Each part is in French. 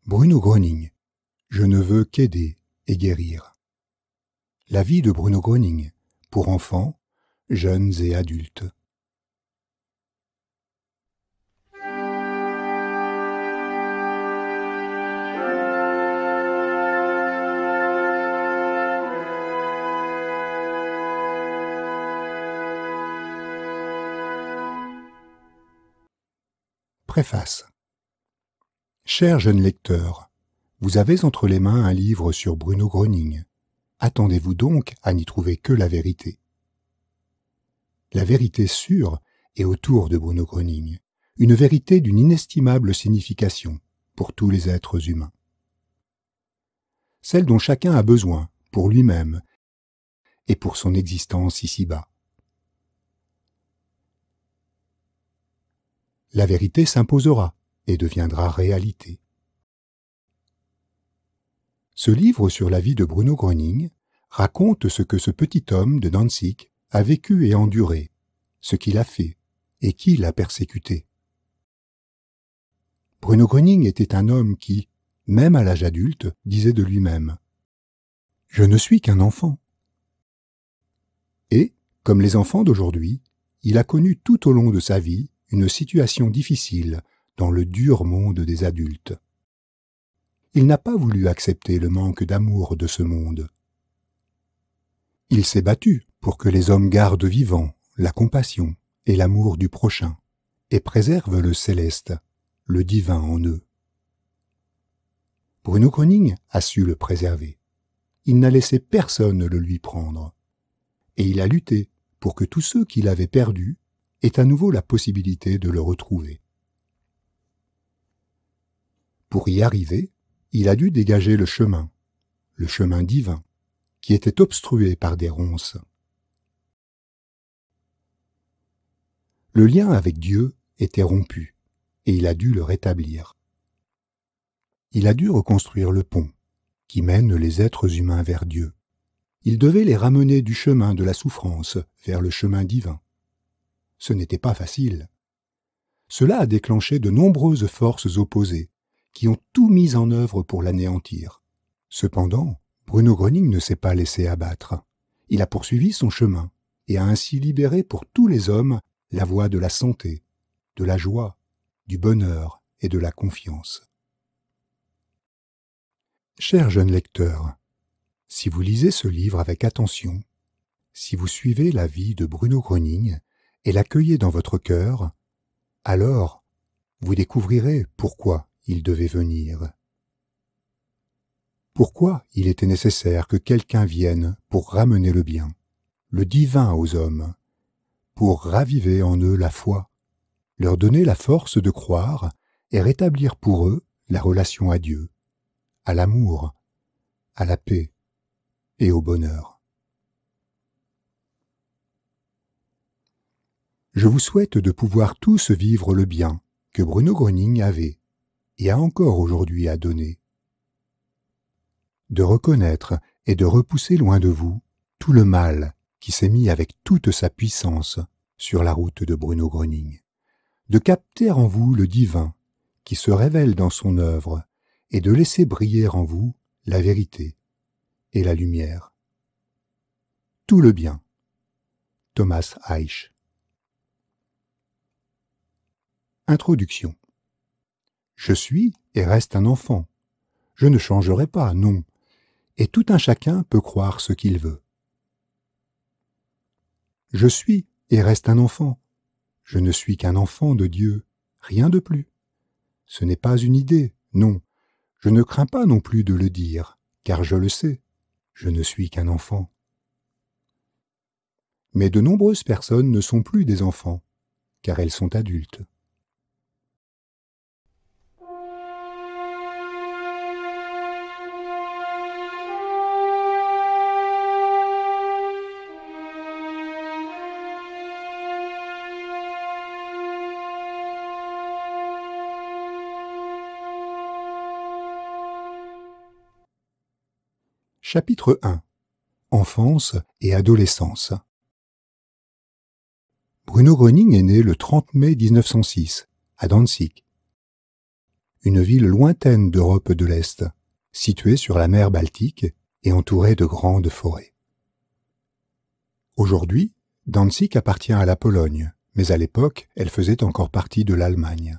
Bruno Gröning. Je ne veux qu'aider et guérir. La vie de Bruno Gröning, pour enfants, jeunes et adultes. Préface. Cher jeune lecteur, vous avez entre les mains un livre sur Bruno Gröning. Attendez-vous donc à n'y trouver que la vérité. La vérité sûre est autour de Bruno Gröning, une vérité d'une inestimable signification pour tous les êtres humains. Celle dont chacun a besoin pour lui-même et pour son existence ici-bas. La vérité s'imposera et deviendra réalité. Ce livre sur la vie de Bruno Gröning raconte ce que ce petit homme de Danzig a vécu et enduré, ce qu'il a fait et qui l'a persécuté. Bruno Gröning était un homme qui, même à l'âge adulte, disait de lui-même « Je ne suis qu'un enfant ». Et, comme les enfants d'aujourd'hui, il a connu tout au long de sa vie une situation difficile dans le dur monde des adultes. Il n'a pas voulu accepter le manque d'amour de ce monde. Il s'est battu pour que les hommes gardent vivant la compassion et l'amour du prochain et préservent le céleste, le divin en eux. Bruno Gröning a su le préserver. Il n'a laissé personne le lui prendre. Et il a lutté pour que tous ceux qu'il avait perdus aient à nouveau la possibilité de le retrouver. Pour y arriver, il a dû dégager le chemin divin, qui était obstrué par des ronces. Le lien avec Dieu était rompu, et il a dû le rétablir. Il a dû reconstruire le pont, qui mène les êtres humains vers Dieu. Il devait les ramener du chemin de la souffrance vers le chemin divin. Ce n'était pas facile. Cela a déclenché de nombreuses forces opposées, qui ont tout mis en œuvre pour l'anéantir. Cependant, Bruno Gröning ne s'est pas laissé abattre. Il a poursuivi son chemin et a ainsi libéré pour tous les hommes la voie de la santé, de la joie, du bonheur et de la confiance. Cher jeune lecteur, si vous lisez ce livre avec attention, si vous suivez la vie de Bruno Gröning et l'accueillez dans votre cœur, alors vous découvrirez pourquoi il devait venir. Pourquoi il était nécessaire que quelqu'un vienne pour ramener le bien, le divin aux hommes, pour raviver en eux la foi, leur donner la force de croire et rétablir pour eux la relation à Dieu, à l'amour, à la paix et au bonheur. Je vous souhaite de pouvoir tous vivre le bien que Bruno Gröning avait et a encore aujourd'hui à donner. De reconnaître et de repousser loin de vous tout le mal qui s'est mis avec toute sa puissance sur la route de Bruno Gröning. De capter en vous le divin qui se révèle dans son œuvre et de laisser briller en vous la vérité et la lumière. Tout le bien. Thomas Eich. Introduction. Je suis et reste un enfant. Je ne changerai pas, non. Et tout un chacun peut croire ce qu'il veut. Je suis et reste un enfant. Je ne suis qu'un enfant de Dieu, rien de plus. Ce n'est pas une idée, non. Je ne crains pas non plus de le dire, car je le sais. Je ne suis qu'un enfant. Mais de nombreuses personnes ne sont plus des enfants, car elles sont adultes. Chapitre 1. Enfance et adolescence. Bruno Gröning est né le 30 mai 1906, à Danzig. une ville lointaine d'Europe de l'Est, située sur la mer Baltique et entourée de grandes forêts. Aujourd'hui, Danzig appartient à la Pologne, mais à l'époque, elle faisait encore partie de l'Allemagne.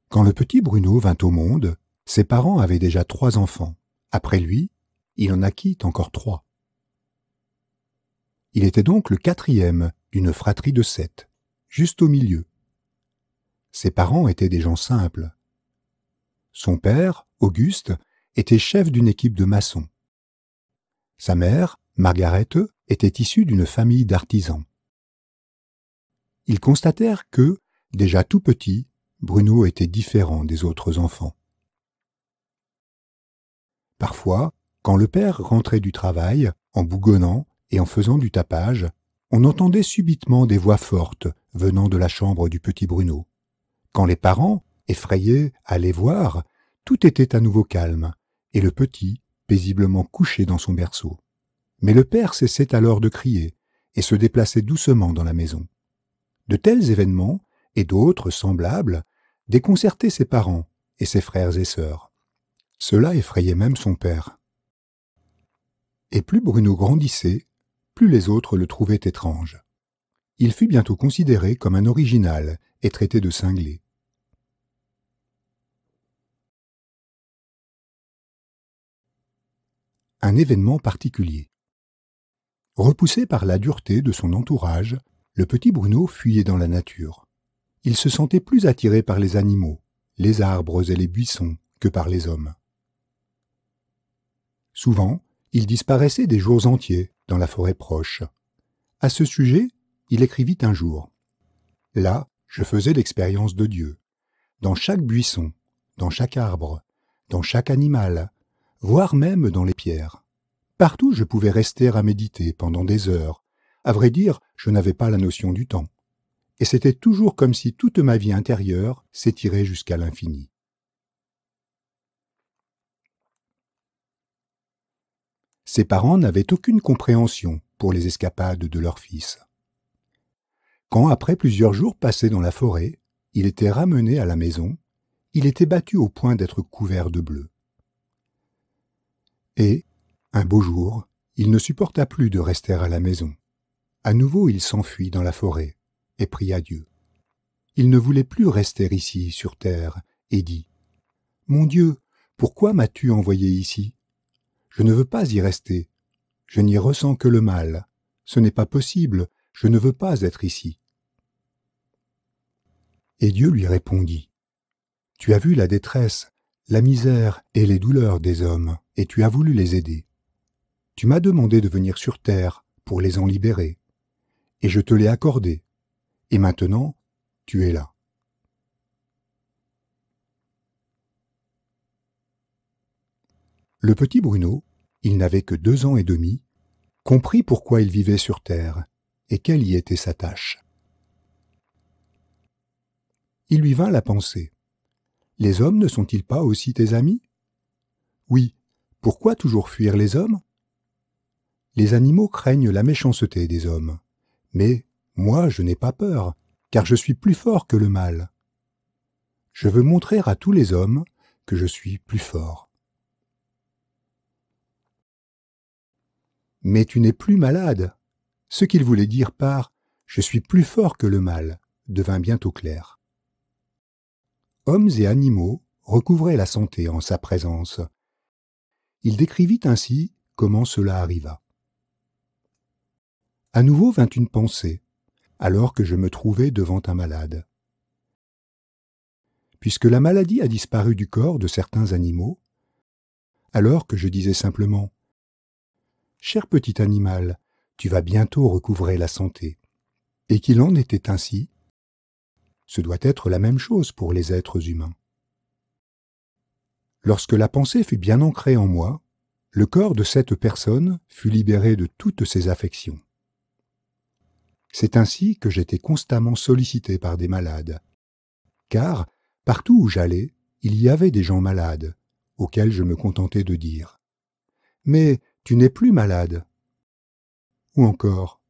Quand le petit Bruno vint au monde, ses parents avaient déjà 3 enfants. Après lui, il en naquit encore 3. Il était donc le 4e d'une fratrie de 7, juste au milieu. Ses parents étaient des gens simples. Son père, Auguste, était chef d'une équipe de maçons. Sa mère, Margaret, était issue d'une famille d'artisans. Ils constatèrent que, déjà tout petit, Bruno était différent des autres enfants. Parfois, quand le père rentrait du travail, en bougonnant et en faisant du tapage, on entendait subitement des voix fortes venant de la chambre du petit Bruno. Quand les parents, effrayés, allaient voir, tout était à nouveau calme, et le petit, paisiblement couché dans son berceau. Mais le père cessait alors de crier, et se déplaçait doucement dans la maison. De tels événements, et d'autres semblables, déconcertaient ses parents et ses frères et sœurs. Cela effrayait même son père. Et plus Bruno grandissait, plus les autres le trouvaient étrange. Il fut bientôt considéré comme un original et traité de cinglé. Un événement particulier. Repoussé par la dureté de son entourage, le petit Bruno fuyait dans la nature. Il se sentait plus attiré par les animaux, les arbres et les buissons que par les hommes. Souvent, il disparaissait des jours entiers dans la forêt proche. À ce sujet, il écrivit un jour « Là, je faisais l'expérience de Dieu. Dans chaque buisson, dans chaque arbre, dans chaque animal, voire même dans les pierres. Partout je pouvais rester à méditer pendant des heures. À vrai dire, je n'avais pas la notion du temps. Et c'était toujours comme si toute ma vie intérieure s'étirait jusqu'à l'infini. » Ses parents n'avaient aucune compréhension pour les escapades de leur fils. Quand, après plusieurs jours passés dans la forêt, il était ramené à la maison, il était battu au point d'être couvert de bleu. Et, un beau jour, il ne supporta plus de rester à la maison. À nouveau, il s'enfuit dans la forêt et pria Dieu. Il ne voulait plus rester ici, sur terre, et dit « Mon Dieu, pourquoi m'as-tu envoyé ici ? Je ne veux pas y rester. Je n'y ressens que le mal. Ce n'est pas possible. Je ne veux pas être ici. » Et Dieu lui répondit « Tu as vu la détresse, la misère et les douleurs des hommes, et tu as voulu les aider. Tu m'as demandé de venir sur terre pour les en libérer, et je te l'ai accordé. Et maintenant, tu es là. » Le petit Bruno, il n'avait que 2 ans et demi, comprit pourquoi il vivait sur terre et quelle y était sa tâche. Il lui vint la pensée. Les hommes ne sont-ils pas aussi tes amis? Oui, pourquoi toujours fuir les hommes? Les animaux craignent la méchanceté des hommes, mais moi je n'ai pas peur, car je suis plus fort que le mal. Je veux montrer à tous les hommes que je suis plus fort. Mais tu n'es plus malade. Ce qu'il voulait dire par « je suis plus fort que le mal » devint bientôt clair. Hommes et animaux recouvraient la santé en sa présence. Il décrivit ainsi comment cela arriva. À nouveau vint une pensée, alors que je me trouvais devant un malade. Puisque la maladie a disparu du corps de certains animaux, alors que je disais simplement « Cher petit animal, tu vas bientôt recouvrer la santé », et qu'il en était ainsi, ce doit être la même chose pour les êtres humains. Lorsque la pensée fut bien ancrée en moi, le corps de cette personne fut libéré de toutes ses affections. C'est ainsi que j'étais constamment sollicité par des malades, car, partout où j'allais, il y avait des gens malades, auxquels je me contentais de dire « Mais tu n'es plus malade !» Ou encore,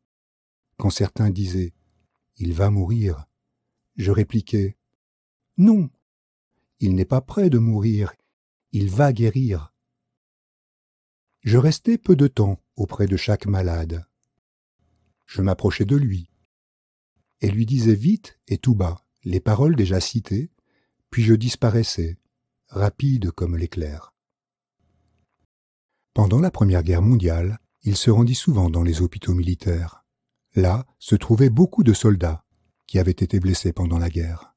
quand certains disaient « Il va mourir », je répliquais « Non, il n'est pas près de mourir, il va guérir. » Je restais peu de temps auprès de chaque malade. Je m'approchais de lui et lui disais vite et tout bas les paroles déjà citées, puis je disparaissais, rapide comme l'éclair. Pendant la Première Guerre mondiale, il se rendit souvent dans les hôpitaux militaires. Là se trouvaient beaucoup de soldats qui avaient été blessés pendant la guerre.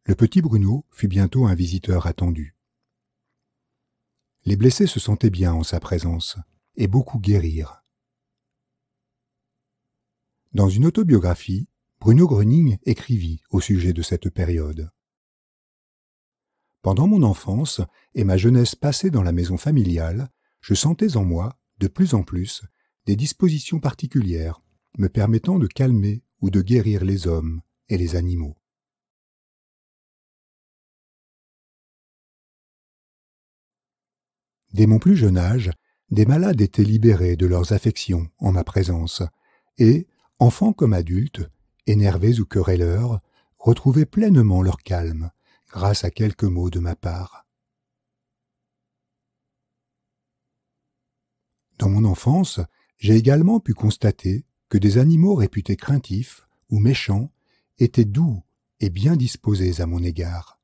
Le petit Bruno fut bientôt un visiteur attendu. Les blessés se sentaient bien en sa présence, et beaucoup guérirent. Dans une autobiographie, Bruno Gröning écrivit au sujet de cette période. Pendant mon enfance et ma jeunesse passée dans la maison familiale, je sentais en moi, de plus en plus, des dispositions particulières me permettant de calmer ou de guérir les hommes et les animaux. Dès mon plus jeune âge, des malades étaient libérés de leurs affections en ma présence, et, enfants comme adultes, énervés ou querelleurs, retrouvaient pleinement leur calme, grâce à quelques mots de ma part. Dans mon enfance, j'ai également pu constater que des animaux réputés craintifs ou méchants étaient doux et bien disposés à mon égard.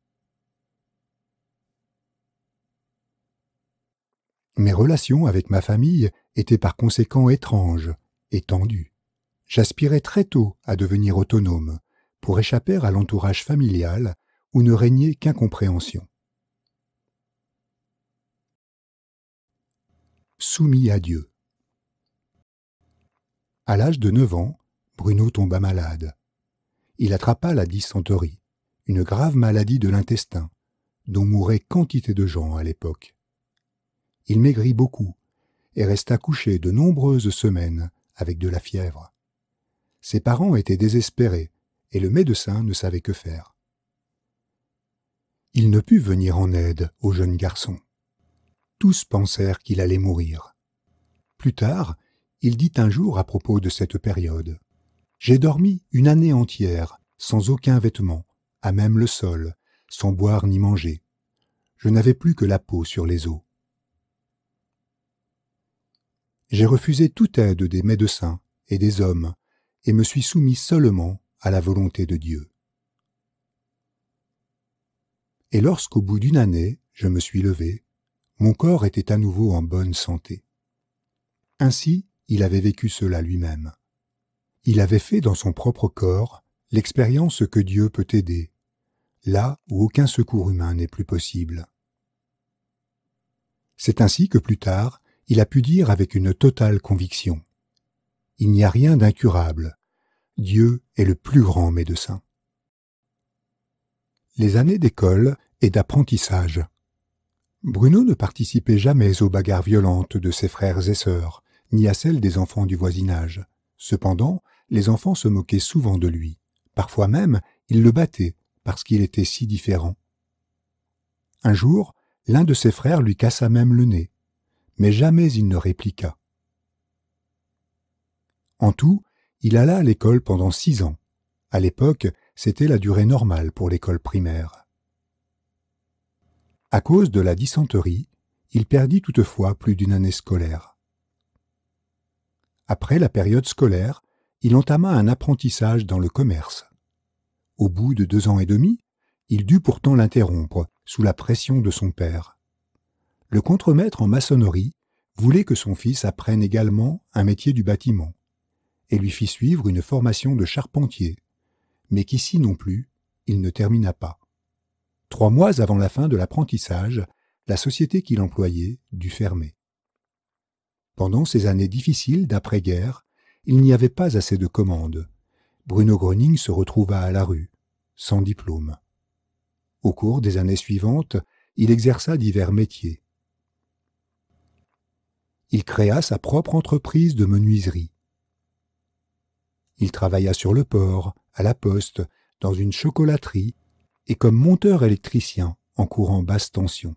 Mes relations avec ma famille étaient par conséquent étranges et tendues. J'aspirais très tôt à devenir autonome, pour échapper à l'entourage familial où ne régnait qu'incompréhension. Soumis à Dieu. À l'âge de 9 ans, Bruno tomba malade. Il attrapa la dysenterie, une grave maladie de l'intestin, dont mouraient quantité de gens à l'époque. Il maigrit beaucoup et resta couché de nombreuses semaines avec de la fièvre. Ses parents étaient désespérés et le médecin ne savait que faire. Il ne put venir en aide au jeune garçon. Tous pensèrent qu'il allait mourir. Plus tard, il dit un jour à propos de cette période : « J'ai dormi une année entière, sans aucun vêtement, à même le sol, sans boire ni manger. Je n'avais plus que la peau sur les os. J'ai refusé toute aide des médecins et des hommes et me suis soumis seulement à la volonté de Dieu. Et lorsqu'au bout d'une année, je me suis levé, mon corps était à nouveau en bonne santé. » Ainsi, il avait vécu cela lui-même. Il avait fait dans son propre corps l'expérience que Dieu peut aider, là où aucun secours humain n'est plus possible. C'est ainsi que plus tard, il a pu dire avec une totale conviction : « Il n'y a rien d'incurable. Dieu est le plus grand médecin. » Les années d'école et d'apprentissage. Bruno ne participait jamais aux bagarres violentes de ses frères et sœurs, ni à celles des enfants du voisinage. Cependant, les enfants se moquaient souvent de lui. Parfois même, ils le battaient parce qu'il était si différent. Un jour, l'un de ses frères lui cassa même le nez, mais jamais il ne répliqua. En tout, il alla à l'école pendant 6 ans. À l'époque, c'était la durée normale pour l'école primaire. À cause de la dysenterie, il perdit toutefois plus d'une année scolaire. Après la période scolaire, il entama un apprentissage dans le commerce. Au bout de 2 ans et demi, il dut pourtant l'interrompre sous la pression de son père. Le contremaître en maçonnerie voulait que son fils apprenne également un métier du bâtiment et lui fit suivre une formation de charpentier, mais qu'ici non plus, il ne termina pas. 3 mois avant la fin de l'apprentissage, la société qu'il employait dut fermer. Pendant ces années difficiles d'après-guerre, il n'y avait pas assez de commandes. Bruno Gröning se retrouva à la rue, sans diplôme. Au cours des années suivantes, il exerça divers métiers. Il créa sa propre entreprise de menuiserie. Il travailla sur le port, à la poste, dans une chocolaterie et comme monteur électricien en courant basse tension.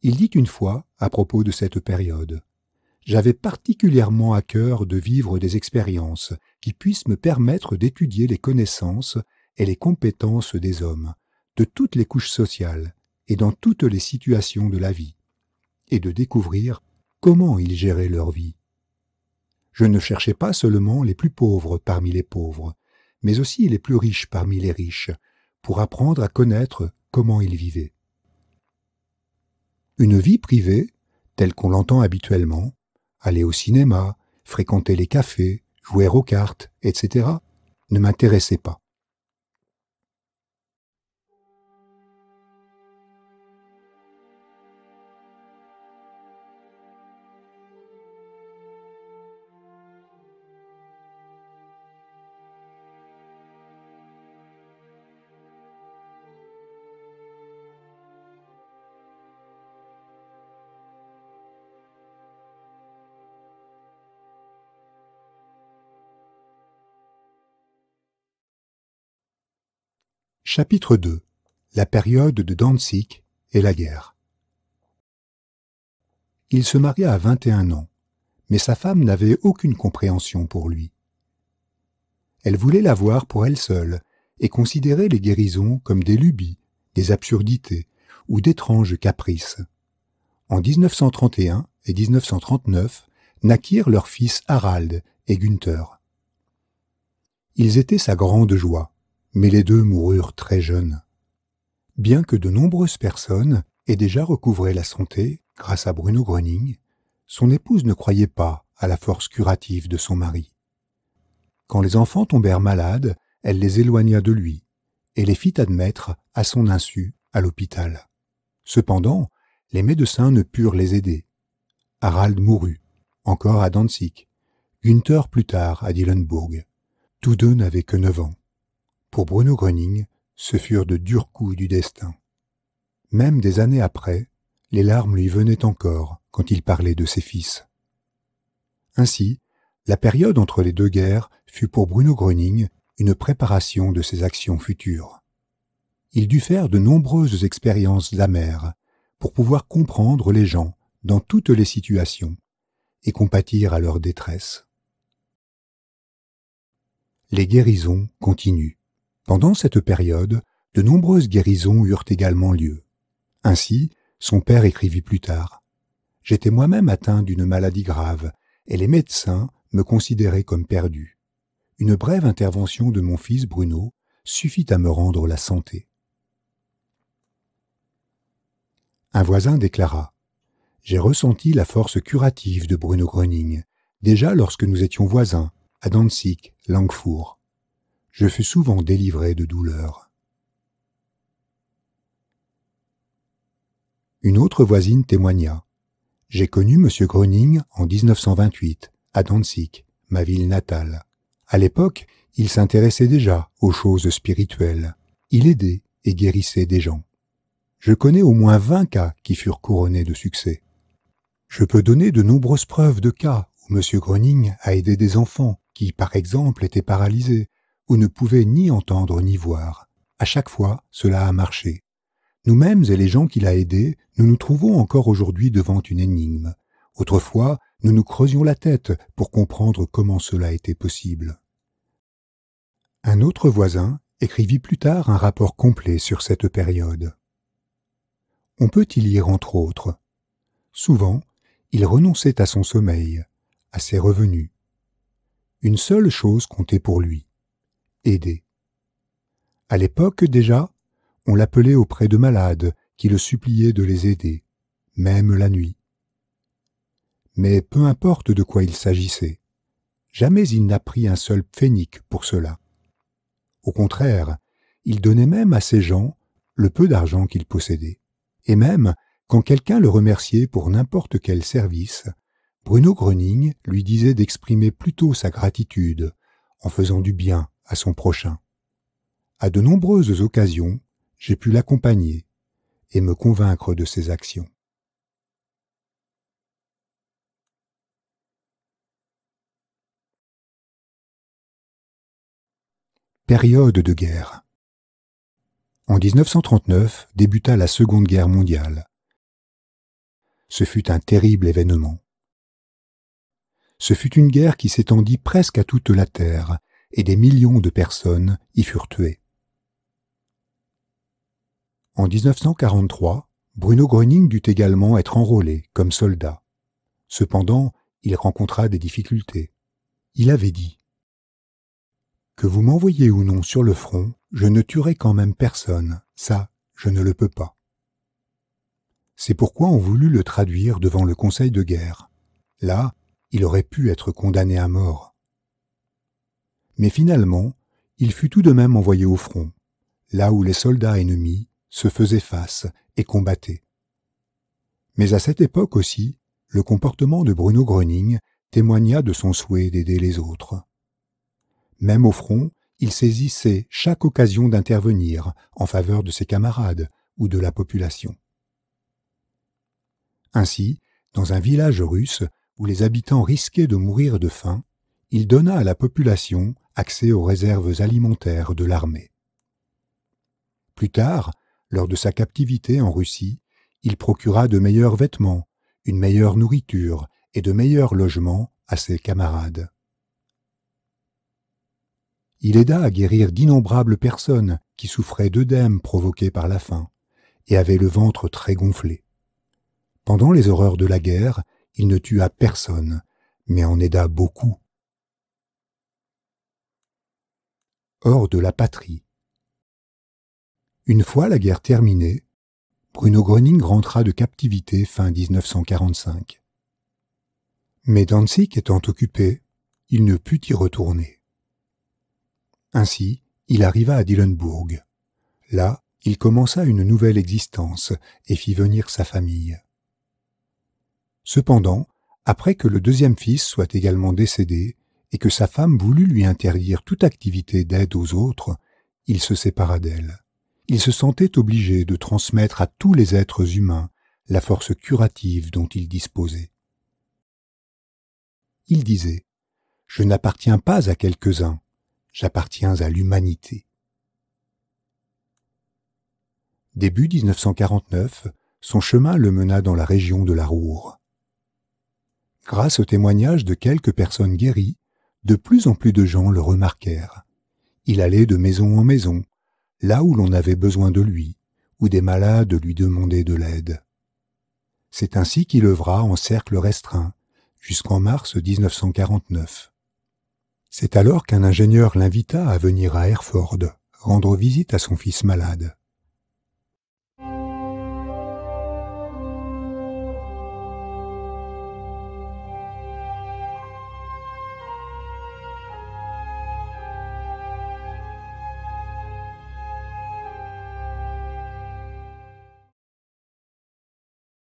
Il dit une fois, à propos de cette période, « J'avais particulièrement à cœur de vivre des expériences qui puissent me permettre d'étudier les connaissances et les compétences des hommes, de toutes les couches sociales et dans toutes les situations de la vie, et de découvrir comment ils géraient leur vie. Je ne cherchais pas seulement les plus pauvres parmi les pauvres, mais aussi les plus riches parmi les riches, pour apprendre à connaître comment ils vivaient. Une vie privée, telle qu'on l'entend habituellement, aller au cinéma, fréquenter les cafés, jouer aux cartes, etc., ne m'intéressait pas. Chapitre 2. La période de Danzig et la guerre. Il se maria à 21 ans, mais sa femme n'avait aucune compréhension pour lui. Elle voulait l'avoir pour elle seule et considérait les guérisons comme des lubies, des absurdités ou d'étranges caprices. En 1931 et 1939 naquirent leurs fils Harald et Günther. Ils étaient sa grande joie, mais les deux moururent très jeunes. Bien que de nombreuses personnes aient déjà recouvré la santé grâce à Bruno Gröning, son épouse ne croyait pas à la force curative de son mari. Quand les enfants tombèrent malades, elle les éloigna de lui et les fit admettre, à son insu, à l'hôpital. Cependant, les médecins ne purent les aider. Harald mourut, encore à Danzig, Günther plus tard à Dillenburg. Tous deux n'avaient que 9 ans. Pour Bruno Gröning, ce furent de durs coups du destin. Même des années après, les larmes lui venaient encore quand il parlait de ses fils. Ainsi, la période entre les deux guerres fut pour Bruno Gröning une préparation de ses actions futures. Il dut faire de nombreuses expériences amères pour pouvoir comprendre les gens dans toutes les situations et compatir à leur détresse. Les guérisons continuent. Pendant cette période, de nombreuses guérisons eurent également lieu. Ainsi, son père écrivit plus tard « J'étais moi-même atteint d'une maladie grave et les médecins me considéraient comme perdu. Une brève intervention de mon fils Bruno suffit à me rendre la santé. » Un voisin déclara « J'ai ressenti la force curative de Bruno Gröning, déjà lorsque nous étions voisins, à Danzig, Langfurt. Je fus souvent délivré de douleur. » Une autre voisine témoigna « J'ai connu M. Gröning en 1928, à Danzig, ma ville natale. À l'époque, il s'intéressait déjà aux choses spirituelles. Il aidait et guérissait des gens. Je connais au moins 20 cas qui furent couronnés de succès. Je peux donner de nombreuses preuves de cas où M. Gröning a aidé des enfants qui, par exemple, étaient paralysés ou ne pouvaient ni entendre ni voir. À chaque fois, cela a marché. Nous-mêmes et les gens qu'il a aidés, nous nous trouvons encore aujourd'hui devant une énigme. Autrefois, nous nous creusions la tête pour comprendre comment cela était possible. » Un autre voisin écrivit plus tard un rapport complet sur cette période. On peut y lire entre autres. Souvent, il renonçait à son sommeil, à ses revenus. Une seule chose comptait pour lui, aider. À l'époque déjà, on l'appelait auprès de malades qui le suppliaient de les aider, même la nuit. Mais peu importe de quoi il s'agissait, jamais il n'a pris un seul pfennig pour cela. Au contraire, il donnait même à ces gens le peu d'argent qu'il possédait. Et même, quand quelqu'un le remerciait pour n'importe quel service, Bruno Gröning lui disait d'exprimer plutôt sa gratitude en faisant du bien à son prochain. À de nombreuses occasions, j'ai pu l'accompagner et me convaincre de ses actions. Période de guerre. En 1939 débuta la Seconde Guerre mondiale. Ce fut un terrible événement. Ce fut une guerre qui s'étendit presque à toute la terre et des millions de personnes y furent tuées. En 1943, Bruno Gröning dut également être enrôlé comme soldat. Cependant, il rencontra des difficultés. Il avait dit « Que vous m'envoyiez ou non sur le front, je ne tuerai quand même personne, ça, je ne le peux pas. » C'est pourquoi on voulut le traduire devant le Conseil de guerre. Là, il aurait pu être condamné à mort. Mais finalement, il fut tout de même envoyé au front, là où les soldats ennemis se faisaient face et combattaient. Mais à cette époque aussi, le comportement de Bruno Gröning témoigna de son souhait d'aider les autres. Même au front, il saisissait chaque occasion d'intervenir en faveur de ses camarades ou de la population. Ainsi, dans un village russe où les habitants risquaient de mourir de faim, il donna à la population accès aux réserves alimentaires de l'armée. Plus tard, lors de sa captivité en Russie, il procura de meilleurs vêtements, une meilleure nourriture et de meilleurs logements à ses camarades. Il aida à guérir d'innombrables personnes qui souffraient d'œdème provoqués par la faim et avaient le ventre très gonflé. Pendant les horreurs de la guerre, il ne tua personne, mais en aida beaucoup. Hors de la patrie. Une fois la guerre terminée, Bruno Gröning rentra de captivité fin 1945. Mais Danzig étant occupé, il ne put y retourner. Ainsi, il arriva à Dillenburg. Là, il commença une nouvelle existence et fit venir sa famille. Cependant, après que le deuxième fils soit également décédé et que sa femme voulut lui interdire toute activité d'aide aux autres, il se sépara d'elle. Il se sentait obligé de transmettre à tous les êtres humains la force curative dont il disposait. Il disait « Je n'appartiens pas à quelques-uns, j'appartiens à l'humanité. » Début 1949, son chemin le mena dans la région de la Ruhr. Grâce au témoignage de quelques personnes guéries, de plus en plus de gens le remarquèrent. Il allait de maison en maison, là où l'on avait besoin de lui, où des malades lui demandaient de l'aide. C'est ainsi qu'il œuvra en cercle restreint, jusqu'en mars 1949. C'est alors qu'un ingénieur l'invita à venir à Erford, rendre visite à son fils malade.